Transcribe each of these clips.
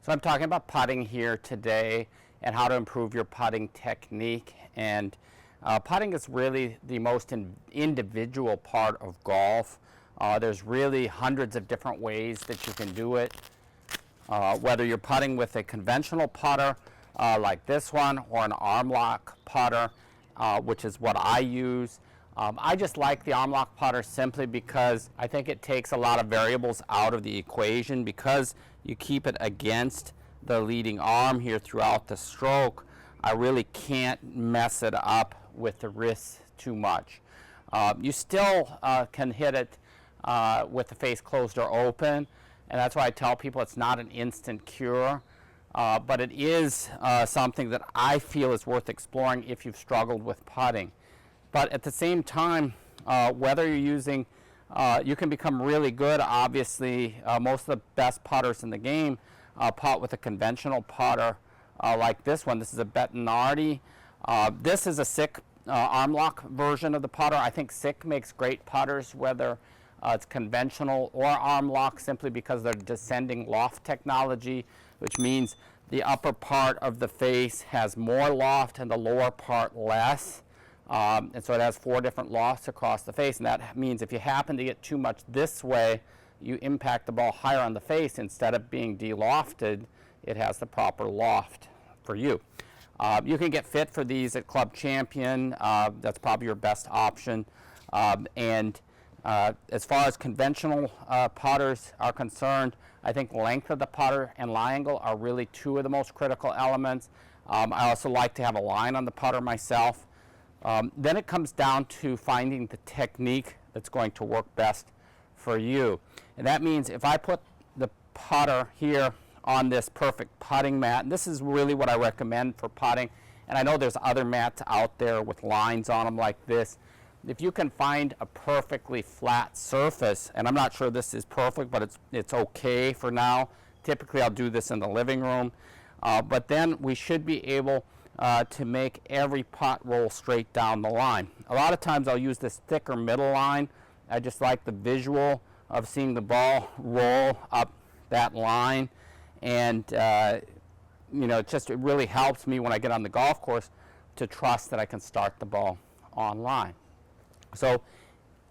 So I'm talking about putting here today and how to improve your putting technique. And putting is really the most individual part of golf. There's really hundreds of different ways that you can do it. Whether you're putting with a conventional putter like this one or an arm lock putter, which is what I use. I just like the arm lock putter simply because I think it takes a lot of variables out of the equation. Because you keep it against the leading arm here throughout the stroke, I really can't mess it up with the wrist too much. You still can hit it with the face closed or open, and that's why I tell people it's not an instant cure, but it is something that I feel is worth exploring if you've struggled with putting. But at the same time, whether you're using, you can become really good. Obviously, most of the best putters in the game putt with a conventional putter like this one. This is a Bettinardi. This is a SICK arm lock version of the putter. I think SICK makes great putters, whether it's conventional or arm lock, simply because they're descending loft technology, which means the upper part of the face has more loft and the lower part less. And so it has 4 different lofts across the face, and that means if you happen to get too much this way, you impact the ball higher on the face. Instead of being de-lofted, it has the proper loft for you. You can get fit for these at Club Champion. That's probably your best option. As far as conventional putters are concerned, I think length of the putter and lie angle are really 2 of the most critical elements. I also like to have a line on the putter myself. Then it comes down to finding the technique that's going to work best for you. And that means if I put the putter here on this perfect putting mat, and this is really what I recommend for putting, and I know there's other mats out there with lines on them like this. If you can find a perfectly flat surface, and I'm not sure this is perfect, but it's okay for now. Typically I'll do this in the living room. But then we should be able to make every putt roll straight down the line. A lot of times I'll use this thicker middle line. I just like the visual of seeing the ball roll up that line, and you know, it really helps me when I get on the golf course to trust that I can start the ball on line. So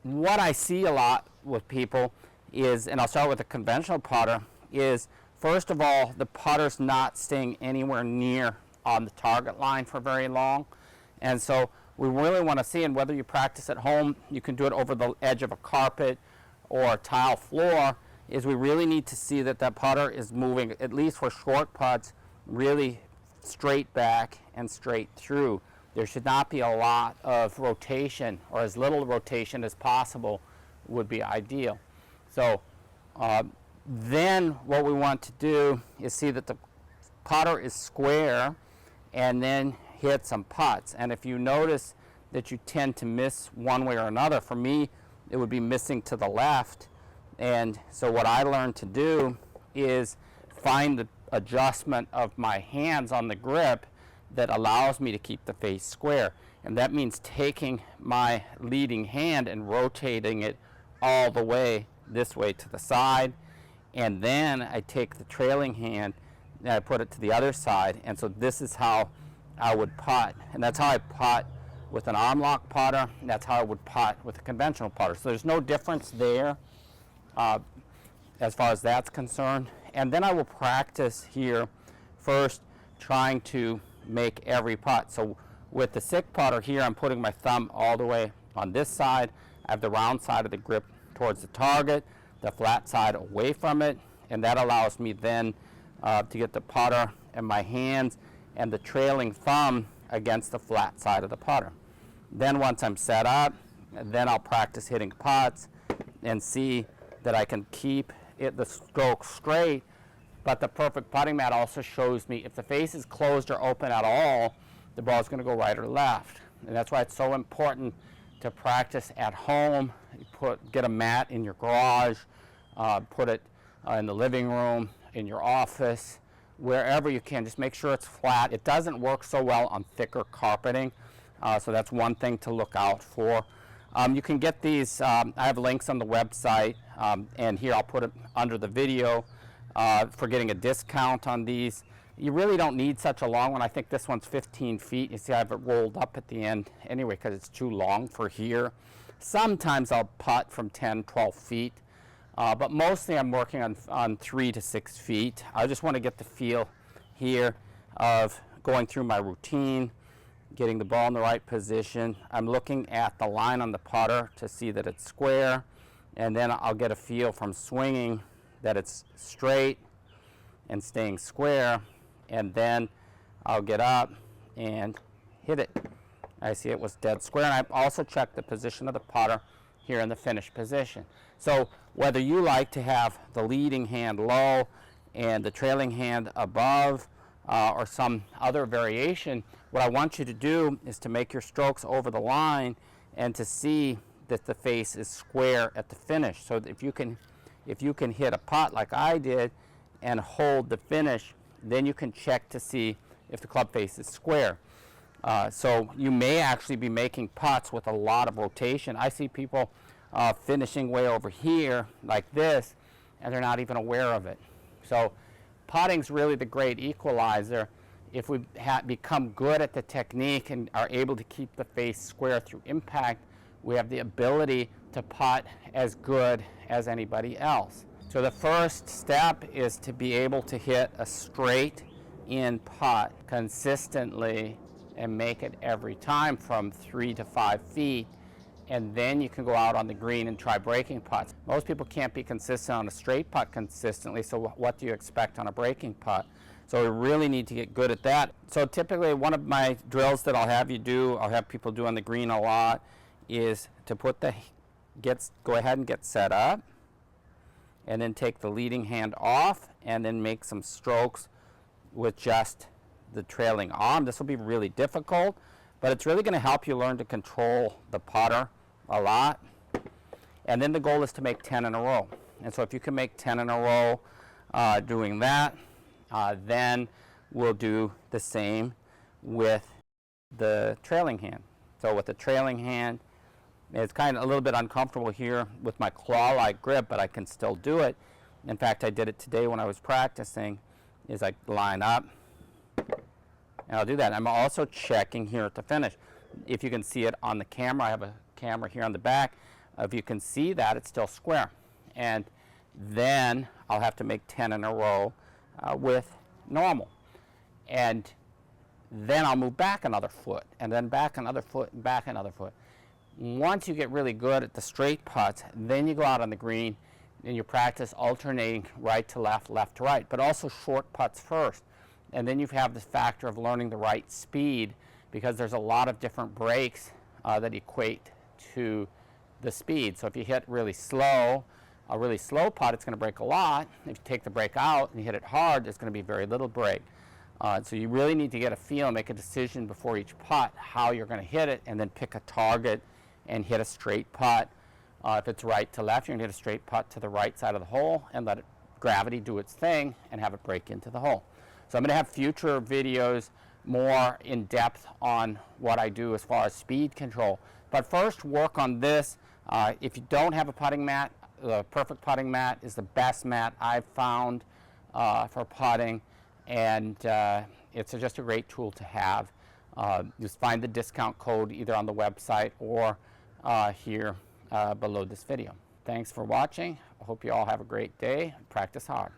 what I see a lot with people is, and I'll start with a conventional putter, is first of all, the putter's not staying anywhere near on the target line for very long. And so we really want to see, and whether you practice at home, you can do it over the edge of a carpet or a tile floor, is we really need to see that that putter is moving, at least for short putts, really straight back and straight through. There should not be a lot of rotation, or as little rotation as possible would be ideal. So then what we want to do is see that the putter is square, and then hit some putts. And if you notice that you tend to miss one way or another, for me it would be missing to the left. And so what I learned to do is find the adjustment of my hands on the grip that allows me to keep the face square. And that means taking my leading hand and rotating it all the way this way to the side, and then I take the trailing hand and I put it to the other side. And so this is how I would putt, and that's how I putt with an arm lock putter, and that's how I would putt with a conventional putter. So there's no difference there as far as that's concerned. And then I will practice here first, trying to make every putt. So with the SICK putter here, I'm putting my thumb all the way on this side. I have the round side of the grip towards the target, the flat side away from it, and that allows me then to get the putter and my hands and the trailing thumb against the flat side of the putter. Then once I'm set up, then I'll practice hitting putts and see that I can keep the stroke straight. But the perfect putting mat also shows me if the face is closed or open at all, the ball is going to go right or left. And that's why it's so important to practice at home. You get a mat in your garage, put it in the living room, in your office, wherever you can. Just make sure it's flat. It doesn't work so well on thicker carpeting, so that's one thing to look out for. You can get these, I have links on the website, and here I'll put it under the video. for getting a discount on these. You really don't need such a long one. I think this one's 15 feet. You see I have it rolled up at the end anyway because it's too long for here. Sometimes I'll putt from 10, 12 feet, but mostly I'm working on 3 to 6 feet. I just want to get the feel here of going through my routine, getting the ball in the right position. I'm looking at the line on the putter to see that it's square, and then I'll get a feel from swinging that it's straight and staying square, and then I'll get up and hit it. I see it was dead square, and I also check the position of the putter here in the finish position. So whether you like to have the leading hand low and the trailing hand above, or some other variation, what I want you to do is to make your strokes over the line and to see that the face is square at the finish. So if you can hit a putt like I did and hold the finish, then you can check to see if the club face is square. So you may actually be making putts with a lot of rotation. I see people finishing way over here like this, and they're not even aware of it. So putting's really the great equalizer. If we become good at the technique and are able to keep the face square through impact, we have the ability to putt as good as anybody else. So the first step is to be able to hit a straight in putt consistently and make it every time from 3 to 5 feet, and then you can go out on the green and try breaking putts. Most people can't be consistent on a straight putt consistently, so what do you expect on a breaking putt? So we really need to get good at that. So typically one of my drills that I'll have people do on the green a lot, is to put go ahead and get set up, and then take the leading hand off, and then make some strokes with just the trailing arm. This will be really difficult, but it's really going to help you learn to control the putter a lot. And then the goal is to make 10 in a row. And so if you can make 10 in a row doing that, then we'll do the same with the trailing hand. So with the trailing hand, it's kind of a little bit uncomfortable here with my claw-like grip, but I can still do it. In fact, I did it today when I was practicing, is I line up, and I'll do that. I'm also checking here at the finish. If you can see it on the camera, I have a camera here on the back. If you can see that, it's still square. And then I'll have to make 10 in a row with normal. And then I'll move back another foot, and then back another foot, and back another foot. Once you get really good at the straight putts, then you go out on the green and you practice alternating right to left, left to right, but also short putts first. And then you have the factor of learning the right speed, because there's a lot of different breaks that equate to the speed. So if you hit really slow, a really slow putt, it's going to break a lot. If you take the break out and you hit it hard, there's going to be very little break. So you really need to get a feel and make a decision before each putt how you're going to hit it, and then pick a target and hit a straight putt. If it's right to left, you're going to hit a straight putt to the right side of the hole and let gravity do its thing and have it break into the hole. So I'm going to have future videos more in depth on what I do as far as speed control. But first, work on this. If you don't have a putting mat, the Perfect Putting Mat is the best mat I've found for putting, and it's just a great tool to have. Just find the discount code either on the website or here below this video. Thanks for watching. I hope you all have a great day. Practice hard.